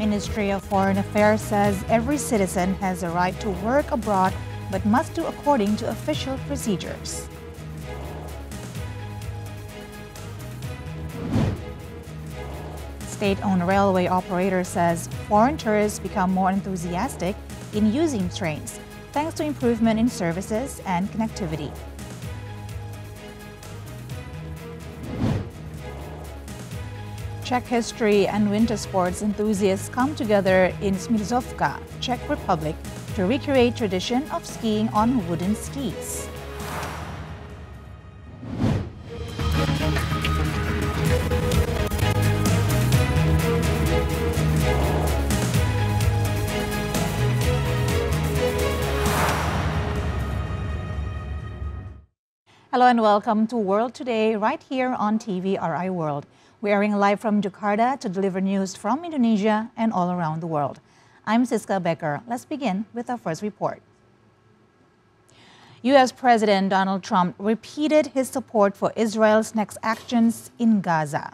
Ministry of Foreign Affairs says every citizen has a right to work abroad but must do according to official procedures. State-owned railway operator says foreign tourists become more enthusiastic in using trains thanks to improvement in services and connectivity. Czech history and winter sports enthusiasts come together in Smířovka, Czech Republic, to recreate tradition of skiing on wooden skis. Hello and welcome to World Today right here on TVRI World. We're airing live from Jakarta to deliver news from Indonesia and all around the world. I'm Siska Becker. Let's begin with our first report. U.S. President Donald Trump repeated his support for Israel's next actions in Gaza.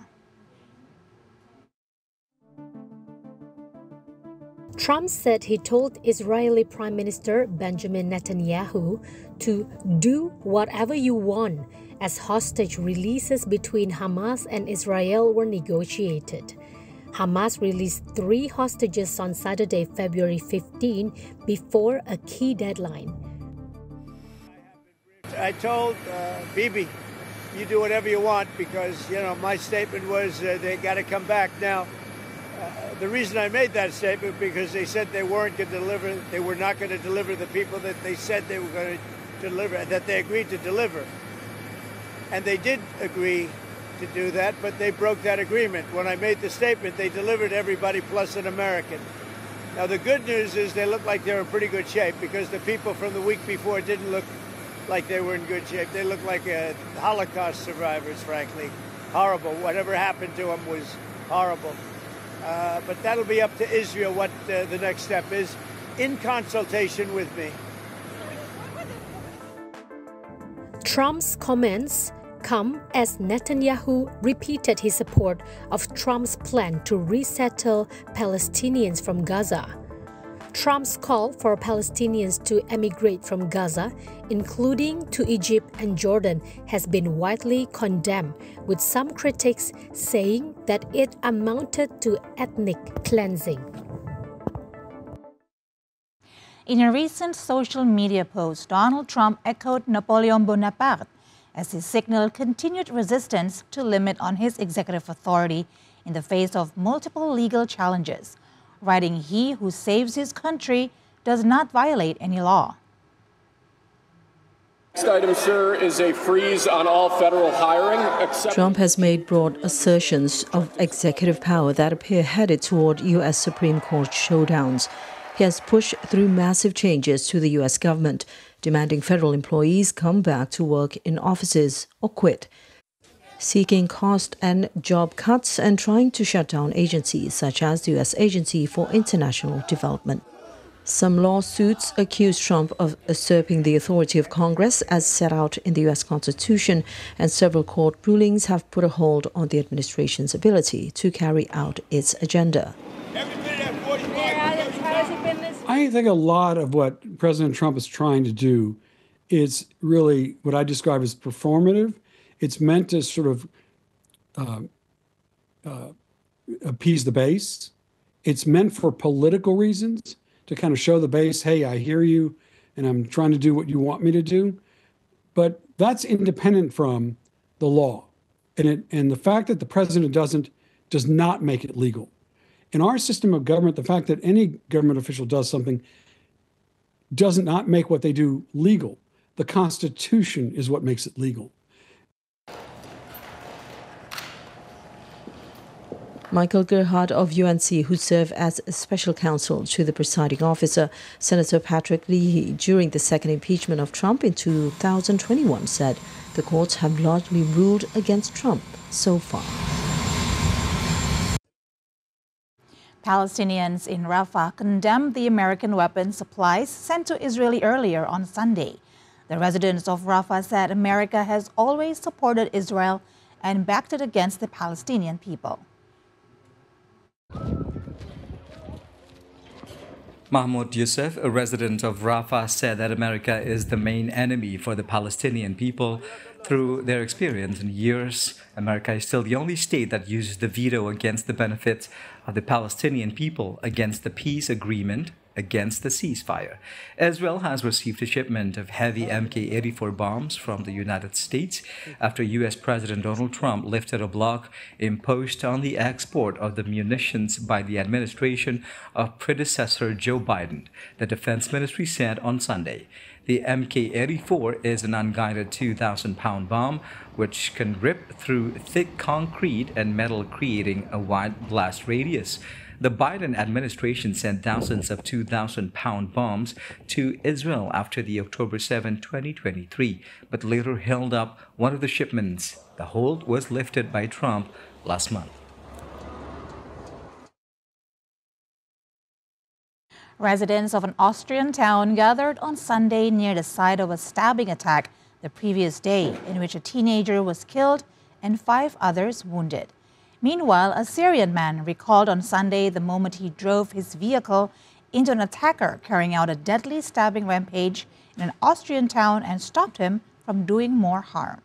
Trump said he told Israeli Prime Minister Benjamin Netanyahu to do whatever you want as hostage releases between Hamas and Israel were negotiated. Hamas released 3 hostages on Saturday, February 15, before a key deadline. I told Bibi, you do whatever you want because, my statement was they got to come back. Now, the reason I made that statement because they said they weren't going to deliver, they were not going to deliver the people that they said they were going to deliver, that they agreed to deliver. And they did agree to do that, but they broke that agreement. When I made the statement, they delivered everybody plus an American. Now, the good news is they look like they're in pretty good shape because the people from the week before didn't look like they were in good shape. They looked like Holocaust survivors, frankly. Horrible. Whatever happened to them was horrible. But that'll be up to Israel what the next step is in consultation with me. Trump's comments come as Netanyahu repeated his support of Trump's plan to resettle Palestinians from Gaza. Trump's call for Palestinians to emigrate from Gaza, including to Egypt and Jordan, has been widely condemned, with some critics saying that it amounted to ethnic cleansing. In a recent social media post, Donald Trump echoed Napoleon Bonaparte as he signaled continued resistance to limit on his executive authority in the face of multiple legal challenges, writing, "He who saves his country does not violate any law." Next item, sir, is a freeze on all federal hiring. Trump has made broad assertions of executive power that appear headed toward U.S. Supreme Court showdowns. He has pushed through massive changes to the U.S. government, demanding federal employees come back to work in offices or quit, seeking cost and job cuts and trying to shut down agencies such as the U.S. Agency for International Development. Some lawsuits accuse Trump of usurping the authority of Congress as set out in the U.S. Constitution, and several court rulings have put a hold on the administration's ability to carry out its agenda. I think a lot of what President Trump is trying to do is really what I describe as performative. It's meant to sort of appease the base. It's meant for political reasons, to kind of show the base, hey, I hear you, and I'm trying to do what you want me to do. But that's independent from the law. And the fact that the president does not make it legal. In our system of government, the fact that any government official does something does not make what they do legal. The Constitution is what makes it legal. Michael Gerhardt of UNC, who served as special counsel to the presiding officer, Senator Patrick Leahy, during the second impeachment of Trump in 2021, said the courts have largely ruled against Trump so far. Palestinians in Rafah condemned the American weapon supplies sent to Israel earlier on Sunday. The residents of Rafah said America has always supported Israel and backed it against the Palestinian people. Mahmoud Youssef, a resident of Rafah, said that America is the main enemy for the Palestinian people. Through their experience in years, America is still the only state that uses the veto against the benefits of the Palestinian people, against the peace agreement, against the ceasefire. Israel has received a shipment of heavy Mk-84 bombs from the United States after U.S. President Donald Trump lifted a block imposed on the export of the munitions by the administration of predecessor Joe Biden, the Defense Ministry said on Sunday. The Mk-84 is an unguided 2,000-pound bomb which can rip through thick concrete and metal, creating a wide blast radius. The Biden administration sent thousands of 2,000-pound bombs to Israel after the October 7, 2023, but later held up one of the shipments. The hold was lifted by Trump last month. Residents of an Austrian town gathered on Sunday near the site of a stabbing attack the previous day, in which a teenager was killed and 5 others wounded. Meanwhile, a Syrian man recalled on Sunday the moment he drove his vehicle into an attacker carrying out a deadly stabbing rampage in an Austrian town and stopped him from doing more harm.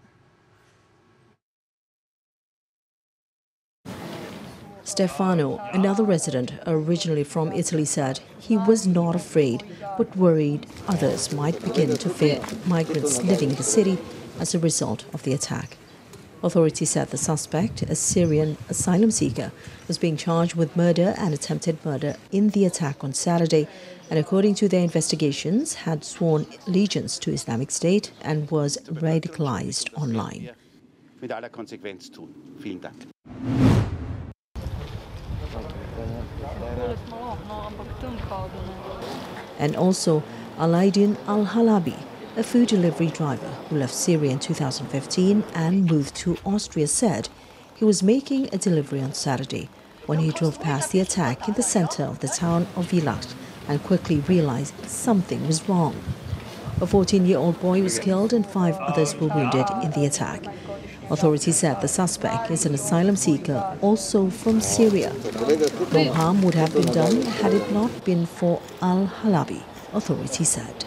Stefano, another resident originally from Italy, said he was not afraid but worried others might begin to fear migrants living in the city as a result of the attack. Authorities said the suspect, a Syrian asylum seeker, was being charged with murder and attempted murder in the attack on Saturday, and according to their investigations, had sworn allegiance to Islamic State and was radicalized online. And also Alaidin Al-Halabi, a food delivery driver who left Syria in 2015 and moved to Austria, said he was making a delivery on Saturday when he drove past the attack in the center of the town of Villach and quickly realized something was wrong. A 14-year-old boy was killed and 5 others were wounded in the attack. Authorities said the suspect is an asylum seeker, also from Syria. No harm would have been done had it not been for Al-Halabi, authorities said.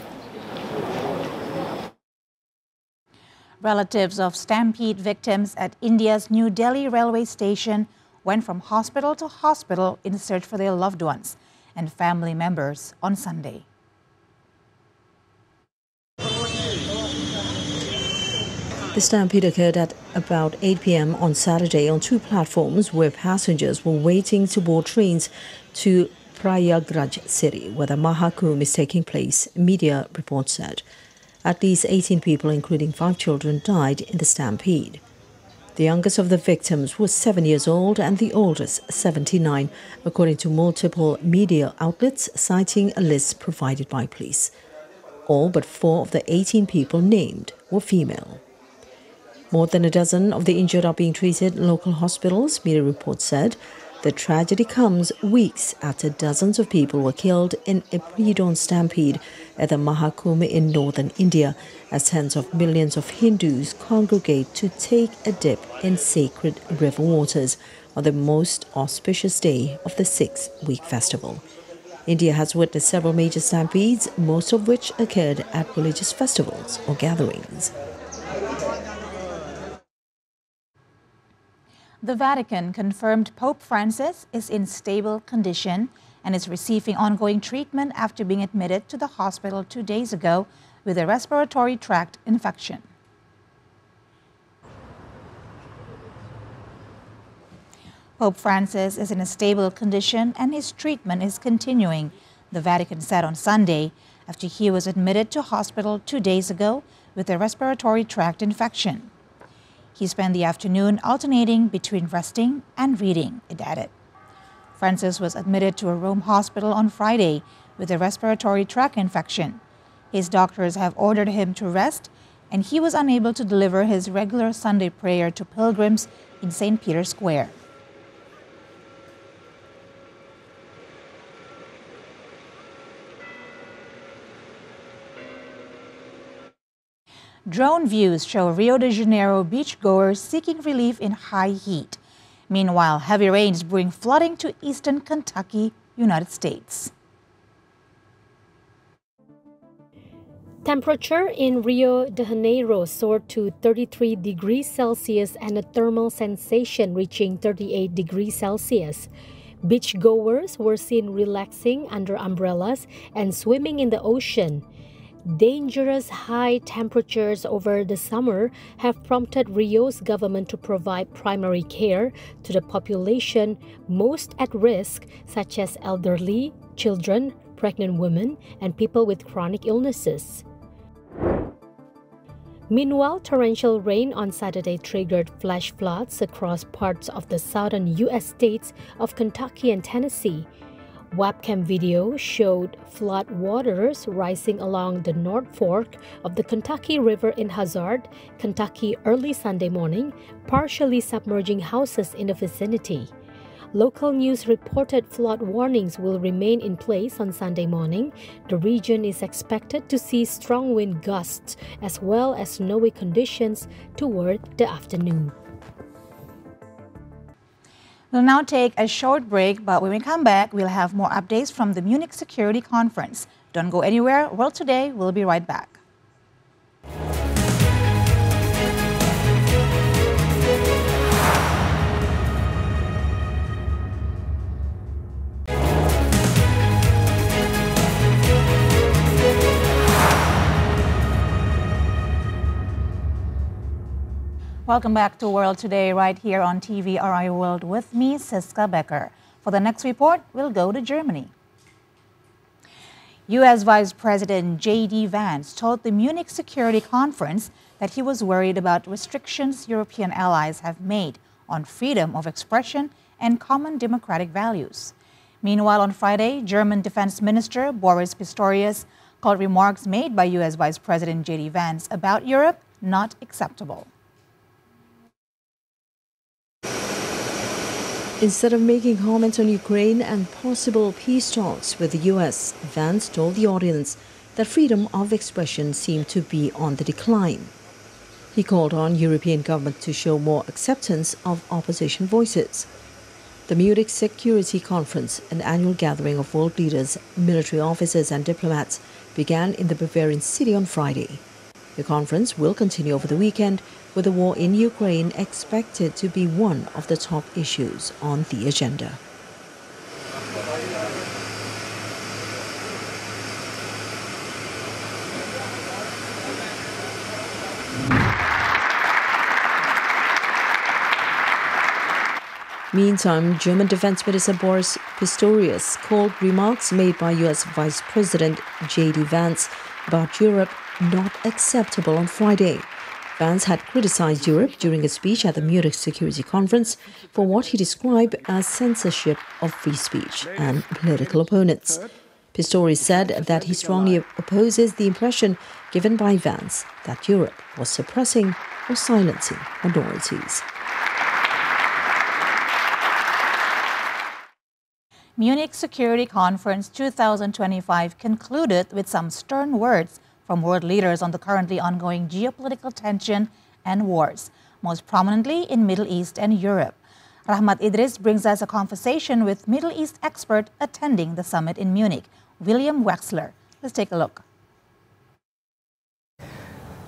Relatives of stampede victims at India's New Delhi railway station went from hospital to hospital in search for their loved ones and family members on Sunday. The stampede occurred at about 8 p.m. on Saturday on 2 platforms where passengers were waiting to board trains to Prayagraj city, where the Mahakumbh is taking place, media reports said. At least 18 people, including 5 children, died in the stampede. The youngest of the victims was 7 years old and the oldest 79, according to multiple media outlets citing a list provided by police. All but 4 of the 18 people named were female. More than a dozen of the injured are being treated in local hospitals, media reports said. The tragedy comes weeks after dozens of people were killed in a pre-dawn stampede at the Mahakumbh in northern India, as tens of millions of Hindus congregate to take a dip in sacred river waters on the most auspicious day of the 6-week festival. India has witnessed several major stampedes, most of which occurred at religious festivals or gatherings. The Vatican confirmed Pope Francis is in stable condition and is receiving ongoing treatment after being admitted to the hospital 2 days ago with a respiratory tract infection. Pope Francis is in a stable condition and his treatment is continuing, the Vatican said on Sunday, after he was admitted to hospital 2 days ago with a respiratory tract infection. He spent the afternoon alternating between resting and reading, it added. Francis was admitted to a Rome hospital on Friday with a respiratory tract infection. His doctors have ordered him to rest, and he was unable to deliver his regular Sunday prayer to pilgrims in St. Peter's Square. Drone views show Rio de Janeiro beachgoers seeking relief in high heat. Meanwhile, heavy rains bring flooding to eastern Kentucky, United States. Temperature in Rio de Janeiro soared to 33 degrees Celsius and a thermal sensation reaching 38 degrees Celsius. Beachgoers were seen relaxing under umbrellas and swimming in the ocean. Dangerous high temperatures over the summer have prompted Rio's government to provide primary care to the population most at risk, such as elderly, children, pregnant women, and people with chronic illnesses. Meanwhile, torrential rain on Saturday triggered flash floods across parts of the southern U.S. states of Kentucky and Tennessee. Webcam video showed flood waters rising along the North Fork of the Kentucky River in Hazard, Kentucky early Sunday morning, partially submerging houses in the vicinity. Local news reported flood warnings will remain in place on Sunday morning. The region is expected to see strong wind gusts as well as snowy conditions toward the afternoon. We'll now take a short break, but when we come back, we'll have more updates from the Munich Security Conference. Don't go anywhere. World Today will be right back. Welcome back to World Today, right here on TVRI World with me, Siska Becker. For the next report, we'll go to Germany. U.S. Vice President J.D. Vance told the Munich Security Conference that he was worried about restrictions European allies have made on freedom of expression and common democratic values. Meanwhile, on Friday, German Defense Minister Boris Pistorius called remarks made by U.S. Vice President J.D. Vance about Europe not acceptable. Instead of making comments on Ukraine and possible peace talks with the U.S., Vance told the audience that freedom of expression seemed to be on the decline. He called on European governments to show more acceptance of opposition voices. The Munich Security Conference, an annual gathering of world leaders, military officers and diplomats, began in the Bavarian city on Friday. The conference will continue over the weekend, with the war in Ukraine expected to be one of the top issues on the agenda. Meantime, German Defense Minister Boris Pistorius called remarks made by U.S. Vice President J.D. Vance about Europe not acceptable on Friday. Vance had criticized Europe during a speech at the Munich Security Conference for what he described as censorship of free speech and political opponents. Pistorius said that he strongly opposes the impression given by Vance that Europe was suppressing or silencing minorities. Munich Security Conference 2025 concluded with some stern words from world leaders on the currently ongoing geopolitical tension and wars, most prominently in Middle East and Europe. Rahmat Idris brings us a conversation with Middle East expert attending the summit in Munich, William Wexler. Let's take a look.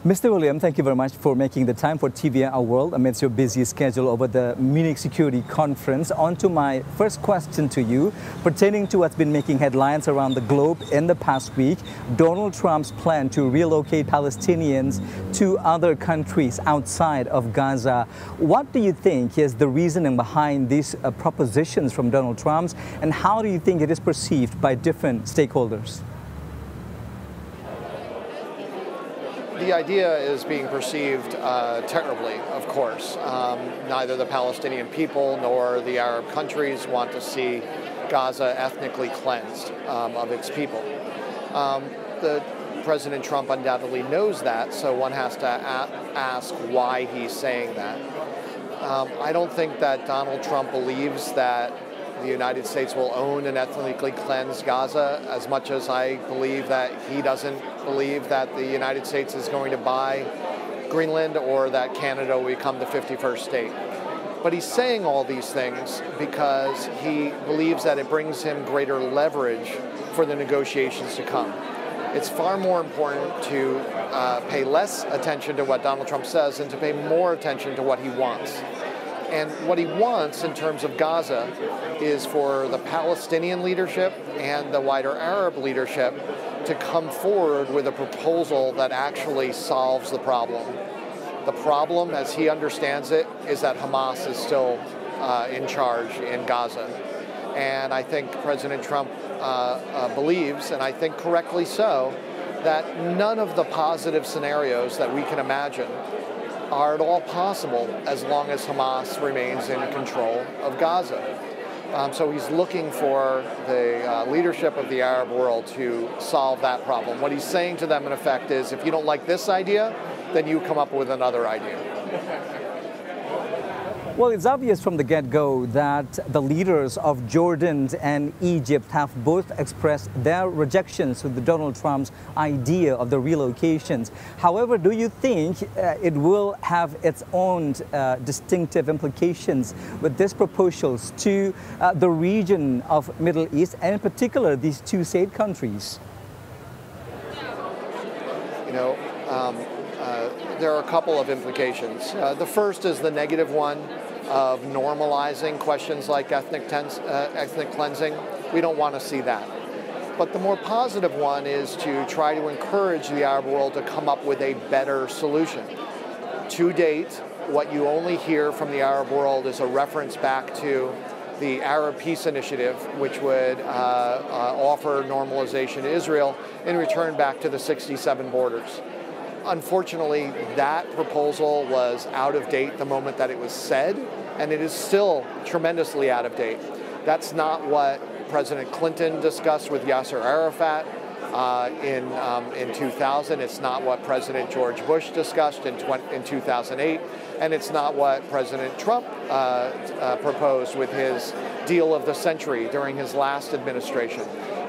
Mr. William, thank you very much for making the time for TVR World amidst your busy schedule over the Munich Security Conference. On to my first question to you, pertaining to what's been making headlines around the globe in the past week, Donald Trump's plan to relocate Palestinians to other countries outside of Gaza. What do you think is the reasoning behind these propositions from Donald Trump, and how do you think it is perceived by different stakeholders? The idea is being perceived terribly, of course. Neither the Palestinian people nor the Arab countries want to see Gaza ethnically cleansed of its people. President Trump undoubtedly knows that, so one has to ask why he's saying that. I don't think that Donald Trump believes that the United States will own and ethnically cleanse Gaza as much as I believe that he doesn't believe that the United States is going to buy Greenland or that Canada will become the 51st state. But he's saying all these things because he believes that it brings him greater leverage for the negotiations to come. It's far more important to pay less attention to what Donald Trump says and to pay more attention to what he wants. And what he wants in terms of Gaza is for the Palestinian leadership and the wider Arab leadership to come forward with a proposal that actually solves the problem. The problem, as he understands it, is that Hamas is still in charge in Gaza. And I think President Trump believes, and I think correctly so, that none of the positive scenarios that we can imagine are at all possible as long as Hamas remains in control of Gaza. So he's looking for the leadership of the Arab world to solve that problem. What he's saying to them, in effect, is if you don't like this idea, then you come up with another idea. Well, it's obvious from the get-go that the leaders of Jordan and Egypt have both expressed their rejections to Donald Trump's idea of the relocations. However, do you think it will have its own distinctive implications with these proposals to the region of Middle East, and in particular these two state countries? You know, there are a couple of implications. The first is the negative one of normalizing questions like ethnic cleansing. We don't want to see that. But the more positive one is to try to encourage the Arab world to come up with a better solution. To date, what you only hear from the Arab world is a reference back to the Arab Peace Initiative, which would offer normalization to Israel in return back to the 67 borders. Unfortunately, that proposal was out of date the moment that it was said, and it is still tremendously out of date. That's not what President Clinton discussed with Yasser Arafat in 2000. It's not what President George Bush discussed in 2008, and it's not what President Trump proposed with his deal of the century during his last administration.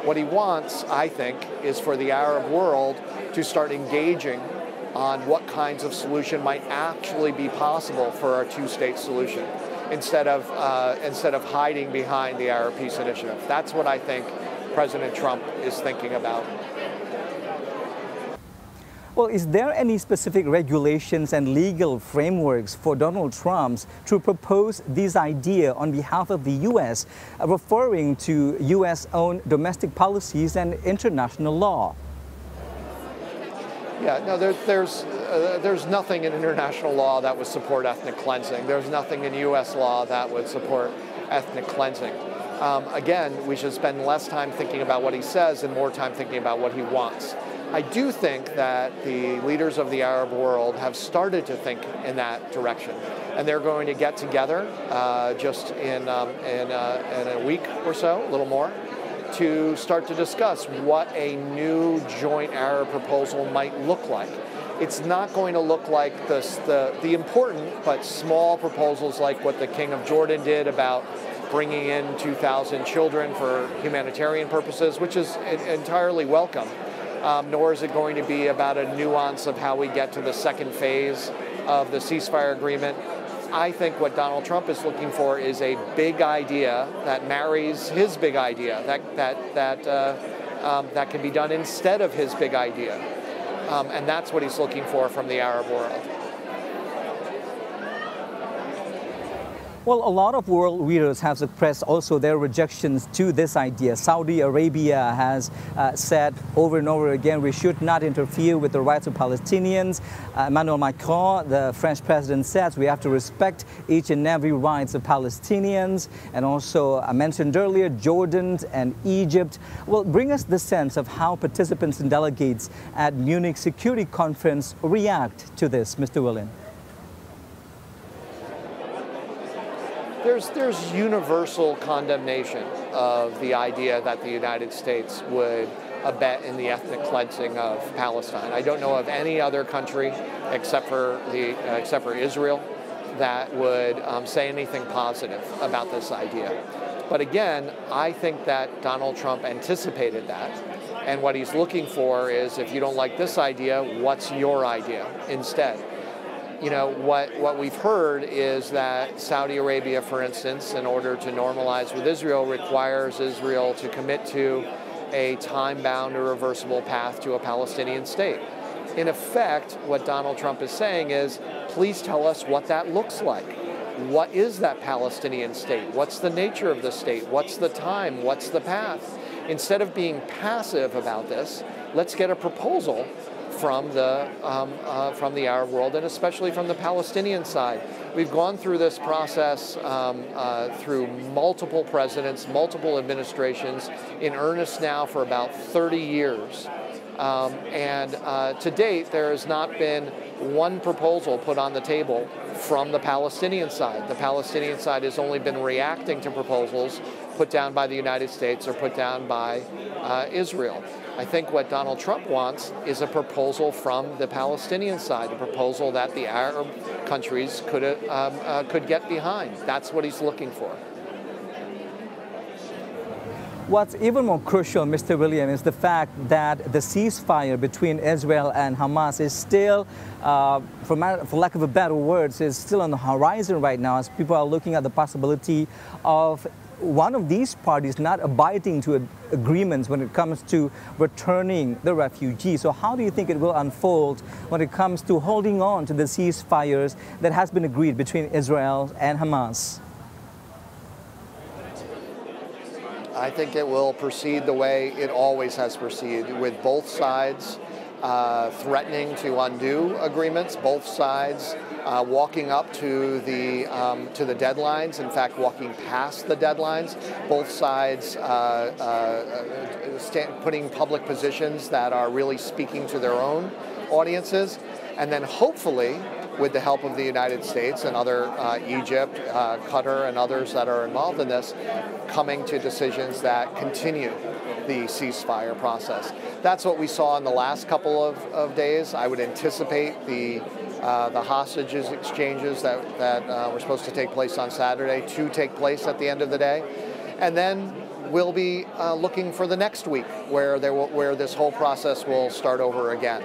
What he wants, I think, is for the Arab world to start engaging on what kinds of solution might actually be possible for a two-state solution, instead of hiding behind the Arab Peace Initiative. That's what I think President Trump is thinking about. Well, is there any specific regulations and legal frameworks for Donald Trump to propose this idea on behalf of the U.S., referring to U.S.-owned domestic policies and international law? Yeah, no, there's nothing in international law that would support ethnic cleansing. There's nothing in U.S. law that would support ethnic cleansing. Again, we should spend less time thinking about what he says and more time thinking about what he wants. I do think that the leaders of the Arab world have started to think in that direction, and they're going to get together just in a week or so, a little more, to start to discuss what a new joint Arab proposal might look like. It's not going to look like the important but small proposals like what the King of Jordan did about bringing in 2,000 children for humanitarian purposes, which is entirely welcome. Nor is it going to be about a nuance of how we get to the second phase of the ceasefire agreement. I think what Donald Trump is looking for is a big idea that marries his big idea, that can be done instead of his big idea. And that's what he's looking for from the Arab world. Well, a lot of world leaders have expressed also their rejections to this idea. Saudi Arabia has said over and over again, we should not interfere with the rights of Palestinians. Emmanuel Macron, the French president, says we have to respect each and every rights of Palestinians. And also, I mentioned earlier, Jordan and Egypt. Well, bring us the sense of how participants and delegates at Munich Security Conference react to this, Mr. William. There's universal condemnation of the idea that the United States would abet in the ethnic cleansing of Palestine. I don't know of any other country except for Israel that would say anything positive about this idea. But again, I think that Donald Trump anticipated that. And what he's looking for is, if you don't like this idea, what's your idea instead? You know, what we've heard is that Saudi Arabia, for instance, in order to normalize with Israel, requires Israel to commit to a time-bound, irreversible path to a Palestinian state. In effect, what Donald Trump is saying is, please tell us what that looks like. What is that Palestinian state? What's the nature of the state? What's the time? What's the path? Instead of being passive about this, let's get a proposal from the Arab world, and especially from the Palestinian side. We've gone through this process through multiple presidents, multiple administrations, in earnest now for about 30 years. To date, there has not been one proposal put on the table from the Palestinian side. The Palestinian side has only been reacting to proposals put down by the United States or put down by Israel. I think what Donald Trump wants is a proposal from the Palestinian side, a proposal that the Arab countries could get behind. That's what he's looking for. What's even more crucial, Mr. William, is the fact that the ceasefire between Israel and Hamas is still, for lack of a better words, is still on the horizon right now, as people are looking at the possibility of one of these parties not abiding to agreements when it comes to returning the refugees. So how do you think it will unfold when it comes to holding on to the ceasefires that has been agreed between Israel and Hamas? I think it will proceed the way it always has proceeded, with both sides threatening to undo agreements, both sides walking up to the deadlines, in fact walking past the deadlines, both sides putting public positions that are really speaking to their own audiences, and then hopefully, with the help of the United States and other Egypt, Qatar, and others that are involved in this, coming to decisions that continue the ceasefire process. That's what we saw in the last couple of days. I would anticipate the hostages exchanges that were supposed to take place on Saturday to take place at the end of the day. And then we'll be looking for the next week where this whole process will start over again.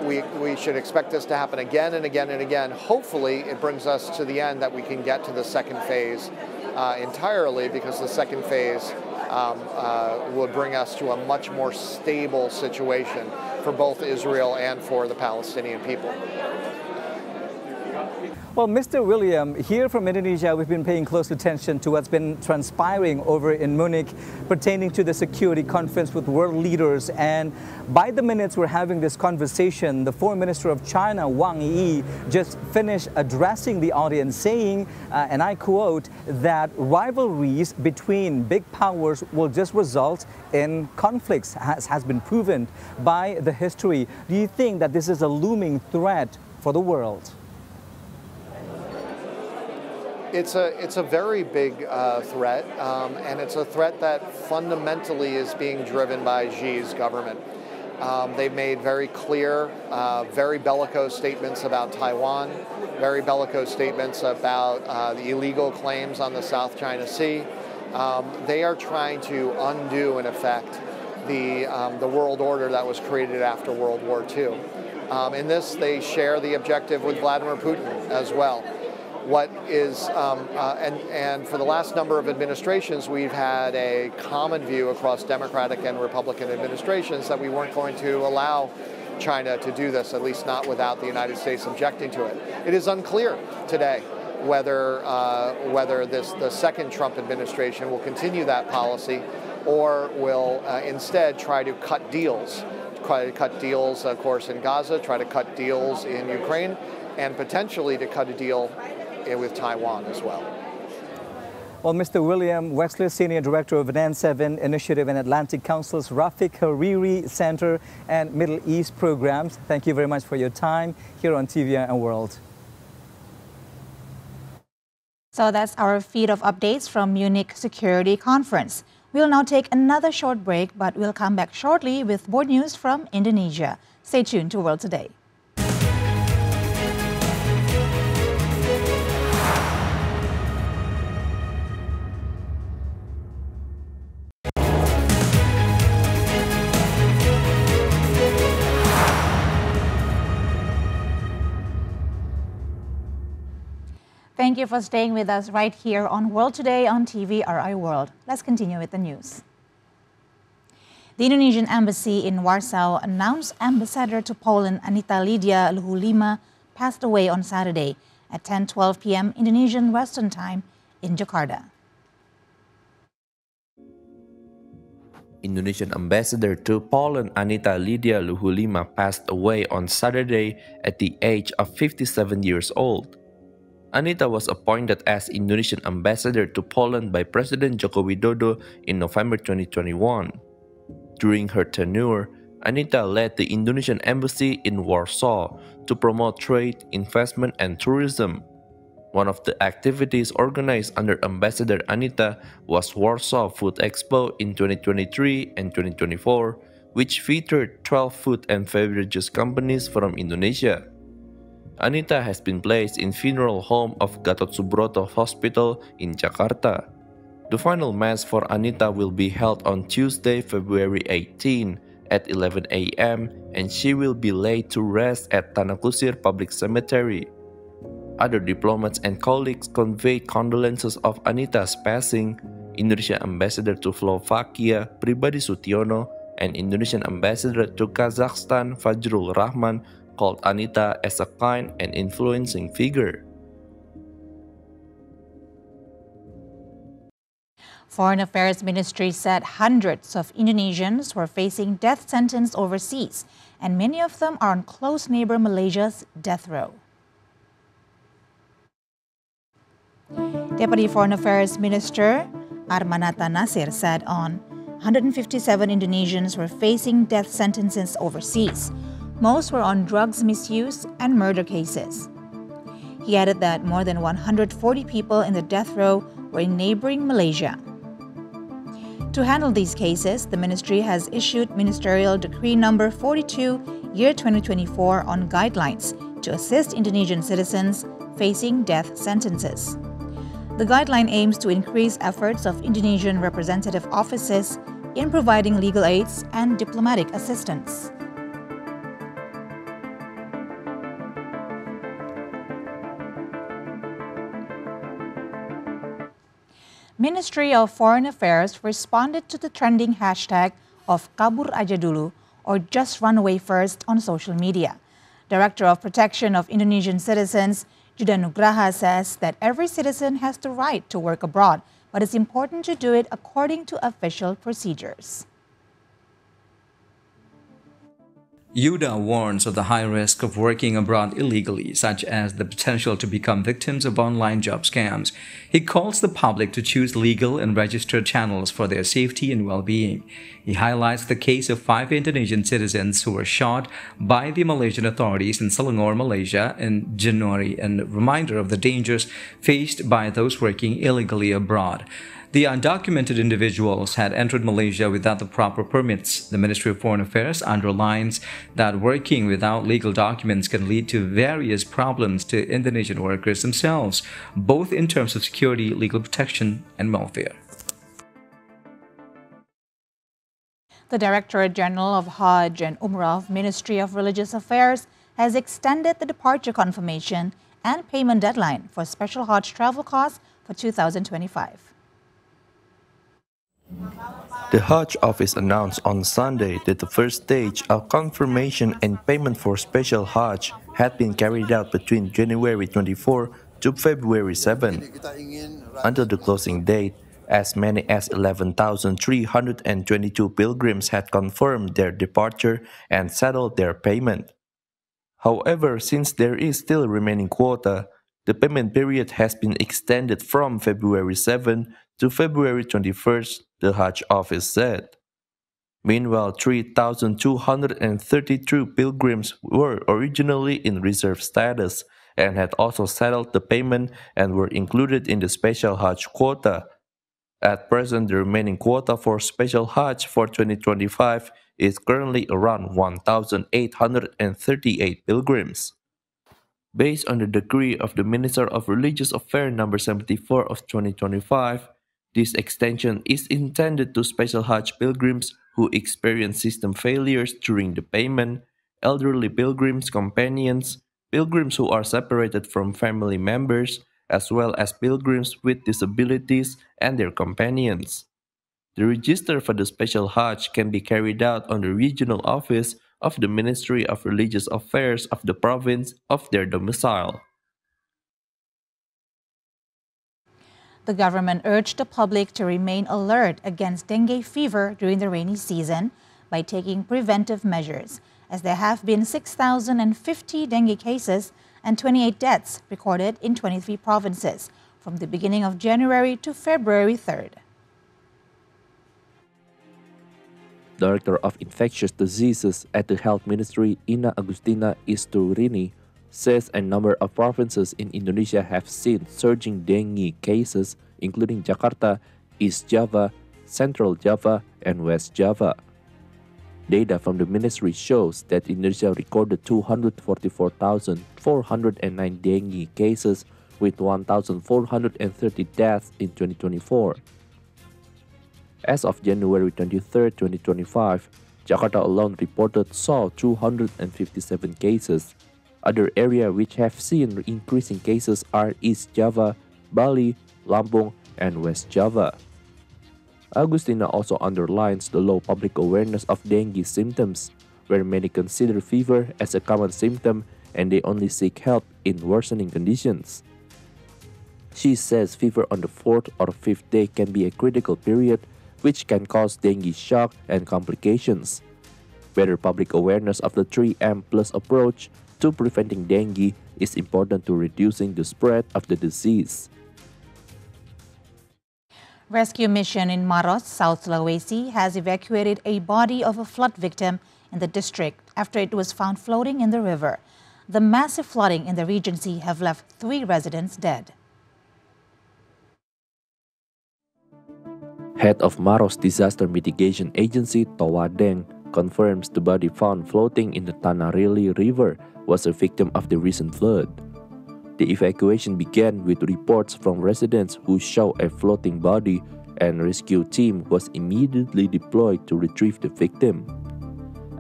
We should expect this to happen again and again and again. Hopefully, it brings us to the end that we can get to the second phase entirely, because the second phase would bring us to a much more stable situation for both Israel and for the Palestinian people. Well, Mr. William, here from Indonesia, we've been paying close attention to what's been transpiring over in Munich pertaining to the security conference with world leaders. And by the minutes we're having this conversation, the Foreign Minister of China, Wang Yi, just finished addressing the audience saying, and I quote, that rivalries between big powers will just result in conflicts, has been proven by the history. Do you think that this is a looming threat for the world? It's a very big threat, and it's a threat that fundamentally is being driven by Xi's government. They've made very clear, very bellicose statements about Taiwan, very bellicose statements about the illegal claims on the South China Sea. They are trying to undo, in effect, the world order that was created after World War II. In this, they share the objective with Vladimir Putin as well. What is, and for the last number of administrations, we've had a common view across Democratic and Republican administrations that we weren't going to allow China to do this, at least not without the United States objecting to it. It is unclear today whether the second Trump administration will continue that policy or will instead try to cut deals. Try to cut deals, of course, in Gaza, try to cut deals in Ukraine, and potentially to cut a deal with Taiwan as well. Well, Mr. William Wexler, Senior Director of An 7 Initiative and Atlantic Council's Rafik Hariri Center and Middle East Programs, thank you very much for your time here on TVA and World. So that's our feed of updates from Munich Security Conference. We'll now take another short break, but we'll come back shortly with more news from Indonesia. Stay tuned to World Today. Thank you for staying with us right here on World Today on TVRI World. Let's continue with the news. The Indonesian embassy in Warsaw announced Ambassador to Poland Anita Lydia Luhulima passed away on Saturday at 10:12 p.m. Indonesian Western Time in Jakarta. Indonesian ambassador to Poland Anita Lydia Luhulima passed away on Saturday at the age of 57 years old. Anita was appointed as Indonesian ambassador to Poland by President Joko Widodo in November 2021. During her tenure, Anita led the Indonesian embassy in Warsaw to promote trade, investment, and tourism. One of the activities organized under Ambassador Anita was Warsaw Food Expo in 2023 and 2024, which featured 12 food and beverages companies from Indonesia. Anita has been placed in funeral home of Gatot Subroto Hospital in Jakarta. The final mass for Anita will be held on Tuesday, February 18 at 11 a.m. and she will be laid to rest at Tanah Kusir Public Cemetery. Other diplomats and colleagues conveyed condolences of Anita's passing. Indonesian Ambassador to Slovakia, Pribadi Sutiono, and Indonesian Ambassador to Kazakhstan, Fajrul Rahman, called Anita as a kind and influencing figure. Foreign Affairs Ministry said hundreds of Indonesians were facing death sentence overseas, and many of them are on close neighbor Malaysia's death row. Deputy Foreign Affairs Minister Armanata Nasir said 157 Indonesians were facing death sentences overseas. Most were on drugs misuse and murder cases. He added that more than 140 people in the death row were in neighboring Malaysia. To handle these cases, the ministry has issued Ministerial Decree No. 42, year 2024 on guidelines to assist Indonesian citizens facing death sentences. The guideline aims to increase efforts of Indonesian representative offices in providing legal aids and diplomatic assistance. Ministry of Foreign Affairs responded to the trending hashtag of Kabur Aja Dulu, or Just Run Away First, on social media. Director of Protection of Indonesian Citizens, Judah Nugraha, says that every citizen has the right to work abroad, but it's important to do it according to official procedures. Yuda warns of the high risk of working abroad illegally, such as the potential to become victims of online job scams. He calls the public to choose legal and registered channels for their safety and well-being. He highlights the case of 5 Indonesian citizens who were shot by the Malaysian authorities in Selangor, Malaysia in January, and a reminder of the dangers faced by those working illegally abroad. The undocumented individuals had entered Malaysia without the proper permits. The Ministry of Foreign Affairs underlines that working without legal documents can lead to various problems to Indonesian workers themselves, both in terms of security, legal protection, and welfare. The Directorate General of Hajj and Umrah, Ministry of Religious Affairs, has extended the departure confirmation and payment deadline for special Hajj travel costs for 2025. The Hajj Office announced on Sunday that the first stage of confirmation and payment for special Hajj had been carried out between January 24 to February 7. Until the closing date, as many as 11,322 pilgrims had confirmed their departure and settled their payment. However, since there is still remaining quota, the payment period has been extended from February 7 to February 21st, the Hajj Office said. Meanwhile, 3,232 pilgrims were originally in reserve status and had also settled the payment and were included in the special Hajj quota. At present, the remaining quota for special Hajj for 2025 is currently around 1,838 pilgrims. Based on the decree of the Minister of Religious Affairs No. 74 of 2025, this extension is intended to special Hajj pilgrims who experience system failures during the payment, elderly pilgrims' companions, pilgrims who are separated from family members, as well as pilgrims with disabilities and their companions. The register for the special Hajj can be carried out on the regional office of the Ministry of Religious Affairs of the province of their domicile. The government urged the public to remain alert against dengue fever during the rainy season by taking preventive measures, as there have been 6,050 dengue cases and 28 deaths recorded in 23 provinces from the beginning of January to February 3rd. Director of Infectious Diseases at the Health Ministry, Ina Agustina Isturini, says a number of provinces in Indonesia have seen surging dengue cases, including Jakarta, East Java, Central Java, and West Java. Data from the ministry shows that Indonesia recorded 244,409 dengue cases with 1,430 deaths in 2024. As of January 23, 2025, Jakarta alone saw 257 cases. Other areas which have seen increasing cases are East Java, Bali, Lampung, and West Java. Agustina also underlines the low public awareness of dengue symptoms, where many consider fever as a common symptom and they only seek help in worsening conditions. She says fever on the 4th or 5th day can be a critical period which can cause dengue shock and complications. Better public awareness of the 3M Plus approach to preventing dengue is important to reducing the spread of the disease. Rescue mission in Maros, South Sulawesi, has evacuated a body of a flood victim in the district after it was found floating in the river. The massive flooding in the Regency have left 3 residents dead. Head of Maros Disaster Mitigation Agency, Towadeng, confirms the body found floating in the Tanarili River was a victim of the recent flood. The evacuation began with reports from residents who saw a floating body, and a rescue team was immediately deployed to retrieve the victim.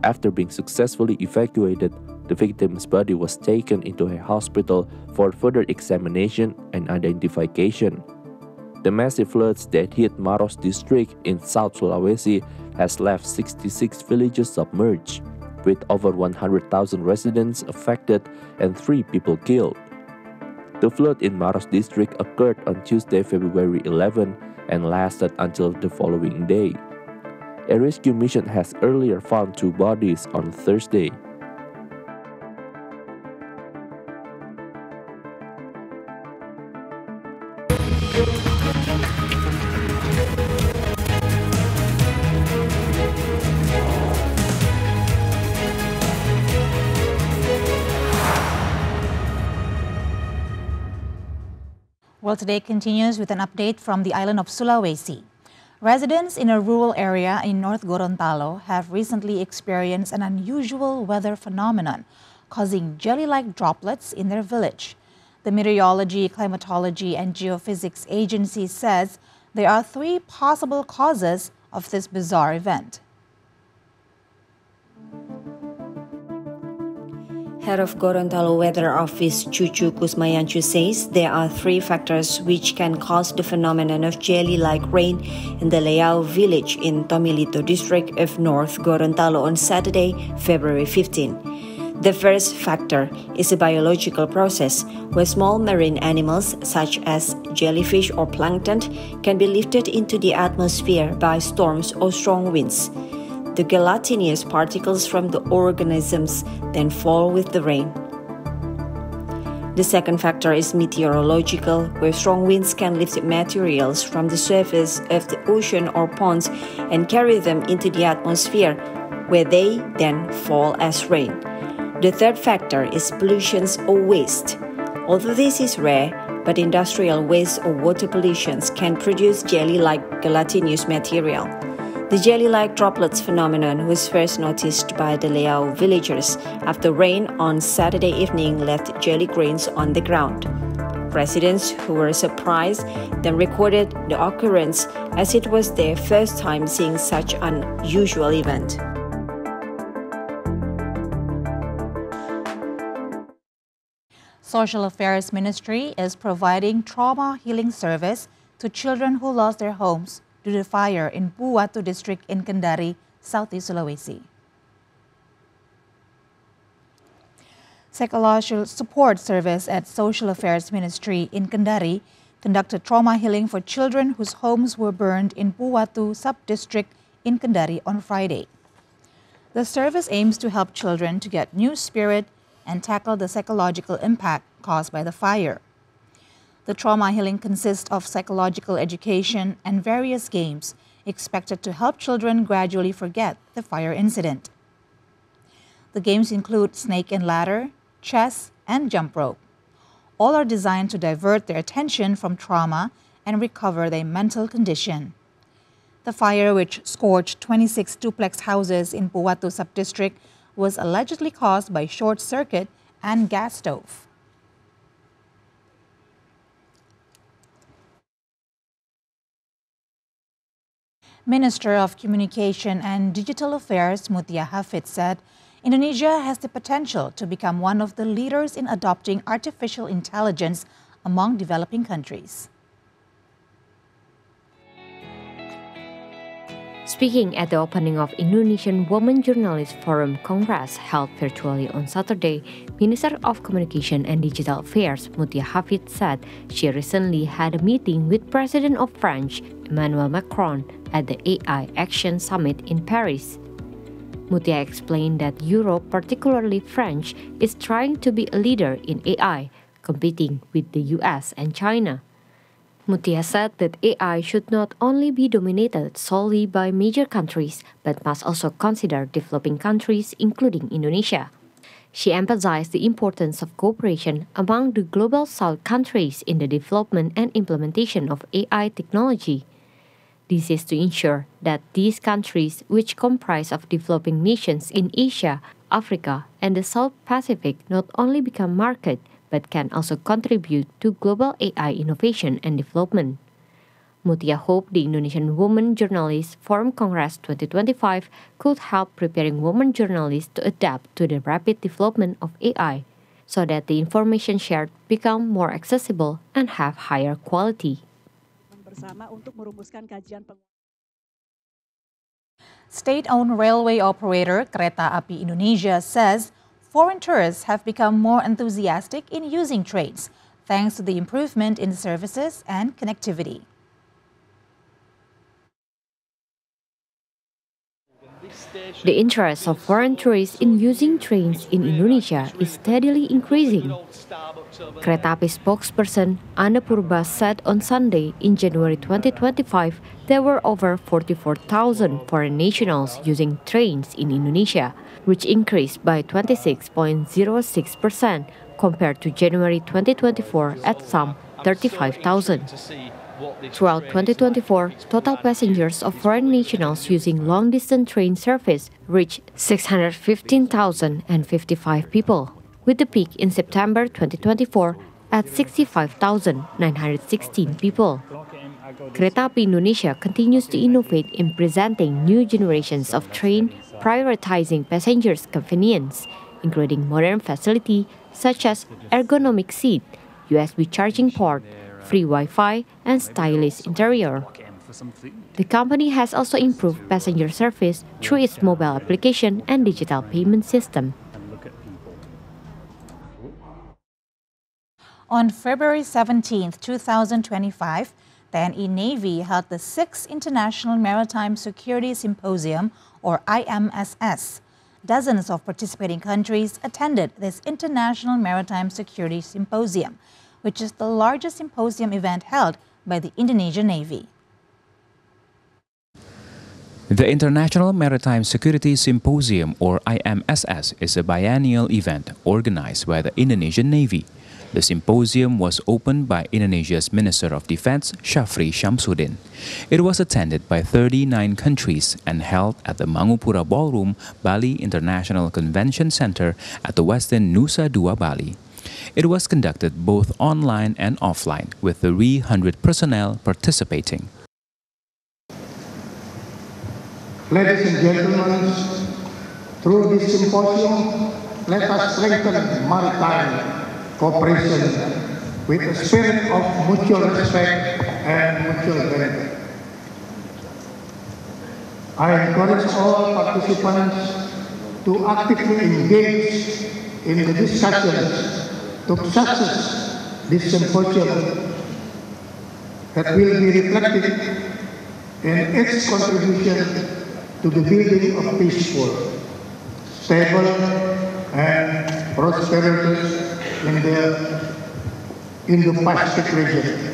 After being successfully evacuated, the victim's body was taken into a hospital for further examination and identification. The massive floods that hit Maros district in South Sulawesi has left 66 villages submerged, with over 100,000 residents affected and 3 people killed. The flood in Maros district occurred on Tuesday, February 11, and lasted until the following day. A rescue mission has earlier found 2 bodies on Thursday. World Today continues with an update from the island of Sulawesi. Residents in a rural area in North Gorontalo have recently experienced an unusual weather phenomenon, causing jelly-like droplets in their village. The Meteorology, Climatology, and Geophysics Agency says there are 3 possible causes of this bizarre event. Head of Gorontalo Weather Office Cucu Kusmayancu says there are 3 factors which can cause the phenomenon of jelly-like rain in the Leao village in Tomilito district of North Gorontalo on Saturday, February 15. The first factor is a biological process where small marine animals such as jellyfish or plankton can be lifted into the atmosphere by storms or strong winds. The gelatinous particles from the organisms then fall with the rain. The second factor is meteorological, where strong winds can lift materials from the surface of the ocean or ponds and carry them into the atmosphere, where they then fall as rain. The third factor is pollution or waste. Although this is rare, but industrial waste or water pollution can produce jelly-like gelatinous material. The jelly-like droplets phenomenon was first noticed by the Leao villagers after rain on Saturday evening left jelly grains on the ground. Residents who were surprised then recorded the occurrence as it was their first time seeing such an unusual event. Social Affairs Ministry is providing trauma healing service to children who lost their homes due to fire in Puwatu district in Kendari, Southeast Sulawesi. Psychological Support Service at Social Affairs Ministry in Kendari conducted trauma healing for children whose homes were burned in Puwatu sub-district in Kendari on Friday. The service aims to help children to get new spirit and tackle the psychological impact caused by the fire. The trauma healing consists of psychological education and various games expected to help children gradually forget the fire incident. The games include snake and ladder, chess, and jump rope. All are designed to divert their attention from trauma and recover their mental condition. The fire, which scorched 26 duplex houses in Puwatu sub-district, was allegedly caused by short circuit and gas stove. Minister of Communication and Digital Affairs Mutia Hafid said Indonesia has the potential to become one of the leaders in adopting artificial intelligence among developing countries. Speaking at the opening of Indonesian Women Journalists Forum Congress held virtually on Saturday, Minister of Communication and Digital Affairs Mutia Hafid said she recently had a meeting with President of France Emmanuel Macron at the AI Action Summit in Paris. Mutia explained that Europe, particularly France, is trying to be a leader in AI, competing with the US and China. Mutia said that AI should not only be dominated solely by major countries, but must also consider developing countries, including Indonesia. She emphasized the importance of cooperation among the Global South countries in the development and implementation of AI technology. This is to ensure that these countries, which comprise of developing nations in Asia, Africa, and the South Pacific, not only become market, but can also contribute to global AI innovation and development. Mutia hoped the Indonesian Women Journalists Forum Congress 2025 could help preparing women journalists to adapt to the rapid development of AI, so that the information shared become more accessible and have higher quality. State-owned railway operator Kereta Api Indonesia says foreign tourists have become more enthusiastic in using trains, thanks to the improvement in services and connectivity. The interest of foreign tourists in using trains in Indonesia is steadily increasing. Kereta Api spokesperson Anna Purba said on Sunday in January 2025 there were over 44,000 foreign nationals using trains in Indonesia, which increased by 26.06% compared to January 2024 at some 35,000. Throughout 2024, total passengers of foreign nationals using long-distance train service reached 615,055 people, with the peak in September 2024 at 65,916 people. Kereta Api Indonesia continues to innovate in presenting new generations of train, prioritizing passengers' convenience, including modern facilities such as ergonomic seat, USB charging port, free Wi-Fi, and stylish interior. The company has also improved passenger service through its mobile application and digital payment system. On February 17, 2025, the NE Navy held the 6th International Maritime Security Symposium, or IMSS. Dozens of participating countries attended this International Maritime Security Symposium, which is the largest symposium event held by the Indonesian Navy. The International Maritime Security Symposium, or IMSS, is a biennial event organized by the Indonesian Navy. The symposium was opened by Indonesia's Minister of Defense, Syafri Syamsuddin. It was attended by 39 countries and held at the Mangupura Ballroom, Bali International Convention Center at the Westin Nusa Dua, Bali. It was conducted both online and offline, with 300 personnel participating. Ladies and gentlemen, through this symposium, let us strengthen maritime cooperation with a spirit of mutual respect and mutual benefit. I encourage all participants to actively engage in the discussions to success this symposium that will be reflected in its contribution to the building of peaceful, stable, and prosperous in the Indo-Pacific region.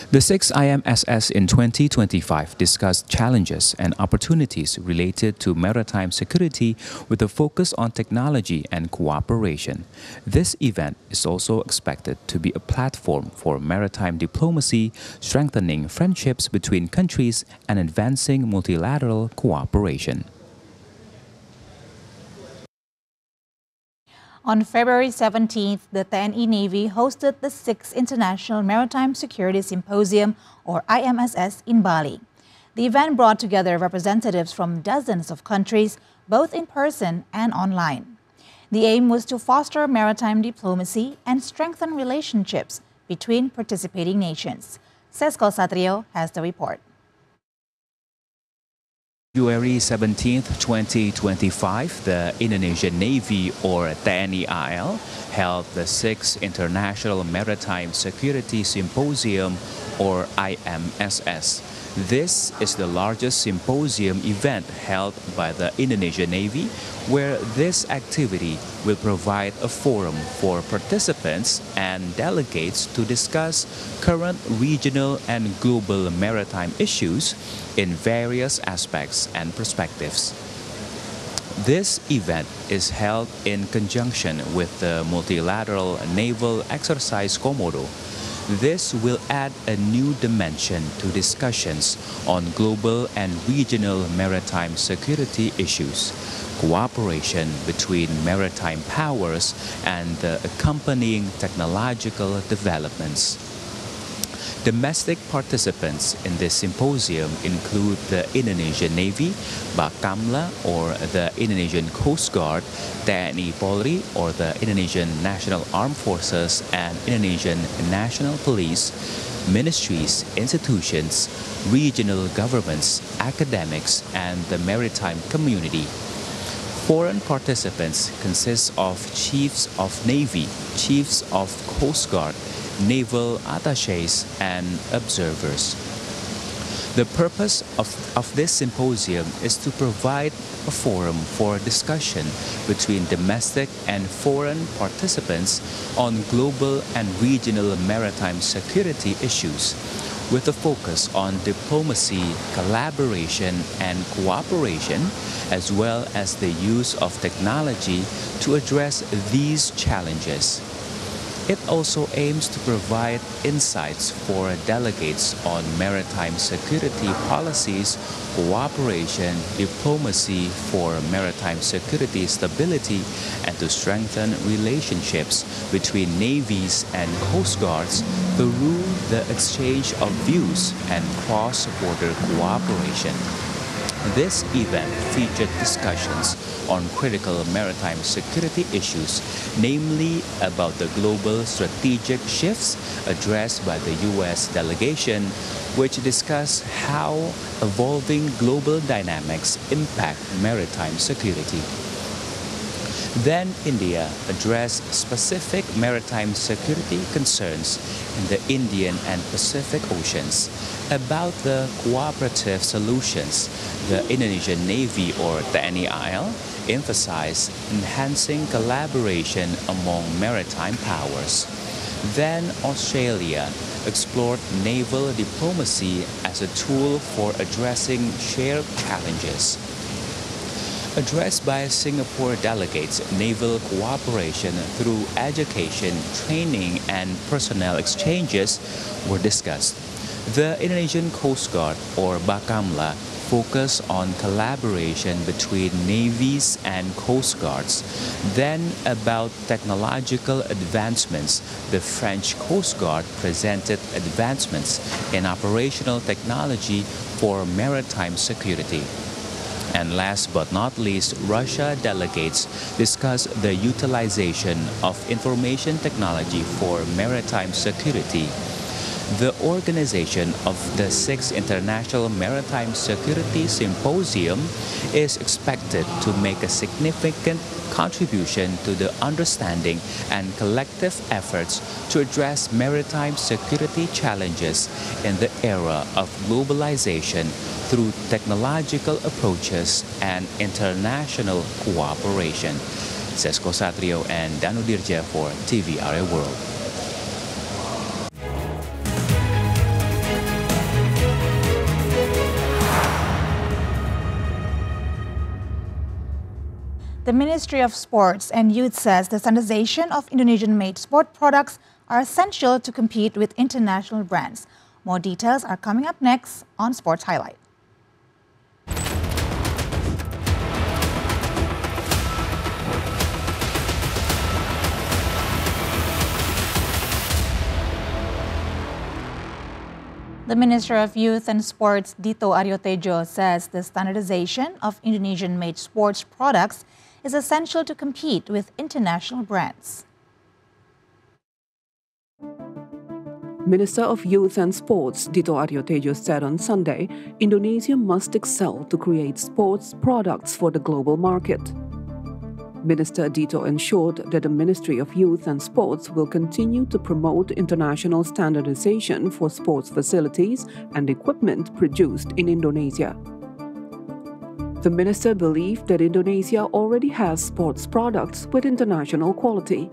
The 6th IMSS in 2025 discussed challenges and opportunities related to maritime security with a focus on technology and cooperation. This event is also expected to be a platform for maritime diplomacy, strengthening friendships between countries and advancing multilateral cooperation. On February 17th, the TNI Navy hosted the 6th International Maritime Security Symposium, or IMSS, in Bali. The event brought together representatives from dozens of countries, both in person and online. The aim was to foster maritime diplomacy and strengthen relationships between participating nations. Sesko Satrio has the report. February 17, 2025, the Indonesian Navy, or TNI AL, held the 6th International Maritime Security Symposium, or IMSS. This is the largest symposium event held by the Indonesian Navy, where this activity will provide a forum for participants and delegates to discuss current regional and global maritime issues in various aspects and perspectives. This event is held in conjunction with the multilateral naval exercise Komodo. This will add a new dimension to discussions on global and regional maritime security issues, cooperation between maritime powers, and the accompanying technological developments. Domestic participants in this symposium include the Indonesian Navy, Bakamla, or the Indonesian Coast Guard, TNI Polri, or the Indonesian National Armed Forces, and Indonesian National Police, ministries, institutions, regional governments, academics, and the maritime community. Foreign participants consist of chiefs of Navy, chiefs of Coast Guard, naval attachés, and observers. The purpose of this symposium is to provide a forum for discussion between domestic and foreign participants on global and regional maritime security issues, with a focus on diplomacy, collaboration, and cooperation, as well as the use of technology to address these challenges. It also aims to provide insights for delegates on maritime security policies, cooperation, diplomacy for maritime security stability, and to strengthen relationships between navies and coast guards through the exchange of views and cross-border cooperation. This event featured discussions on critical maritime security issues, namely about the global strategic shifts addressed by the U.S. delegation, which discussed how evolving global dynamics impact maritime security. Then India addressed specific maritime security concerns in the Indian and Pacific Oceans. About the cooperative solutions, the Indonesian Navy, or TNI AL, emphasized enhancing collaboration among maritime powers. Then Australia explored naval diplomacy as a tool for addressing shared challenges. Addressed by Singapore delegates, naval cooperation through education, training, and personnel exchanges were discussed. The Indonesian Coast Guard, or Bakamla, focused on collaboration between navies and coast guards. Then, about technological advancements, the French Coast Guard presented advancements in operational technology for maritime security. And last but not least, Russia delegates discussed the utilization of information technology for maritime security. The organization of the 6th International Maritime Security Symposium is expected to make a significant contribution to the understanding and collective efforts to address maritime security challenges in the era of globalization through technological approaches and international cooperation. Sesko Satrio and Danu Dirja for TVRA World. The Ministry of Sports and Youth says the standardization of Indonesian-made sport products are essential to compete with international brands. More details are coming up next on Sports Highlight. The Minister of Youth and Sports, Dito Aryotejo, says the standardization of Indonesian-made sports products is essential to compete with international brands. Minister of Youth and Sports, Dito Aryotejo, said on Sunday, Indonesia must excel to create sports products for the global market. Minister Dito ensured that the Ministry of Youth and Sports will continue to promote international standardization for sports facilities and equipment produced in Indonesia. The minister believed that Indonesia already has sports products with international quality.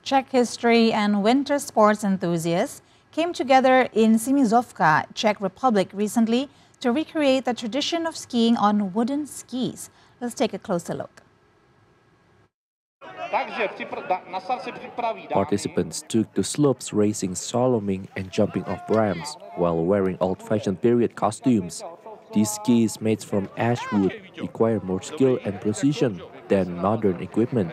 Czech history and winter sports enthusiasts came together in Simizovka, Czech Republic recently to recreate the tradition of skiing on wooden skis. Let's take a closer look. Participants took to slopes racing, slaloming and jumping off ramps while wearing old-fashioned period costumes. These skis made from ash wood require more skill and precision than modern equipment.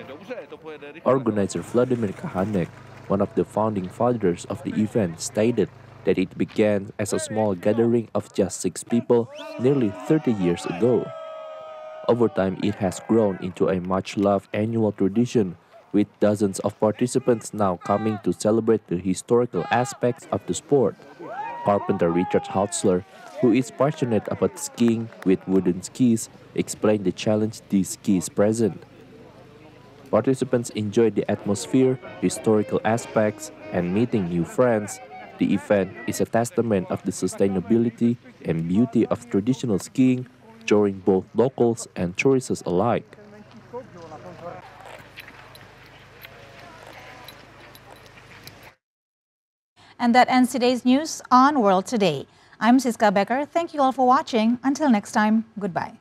Organizer Vladimir Kahanek, one of the founding fathers of the event, stated that it began as a small gathering of just 6 people nearly 30 years ago. Over time, it has grown into a much-loved annual tradition, with dozens of participants now coming to celebrate the historical aspects of the sport. Carpenter Richard Hautzler, who is passionate about skiing with wooden skis, explained the challenge these skis present. Participants enjoyed the atmosphere, historical aspects, and meeting new friends. The event is a testament of the sustainability and beauty of traditional skiing, drawing both locals and tourists alike. And that ends today's news on World Today. I'm Siska Becker. Thank you all for watching. Until next time, goodbye.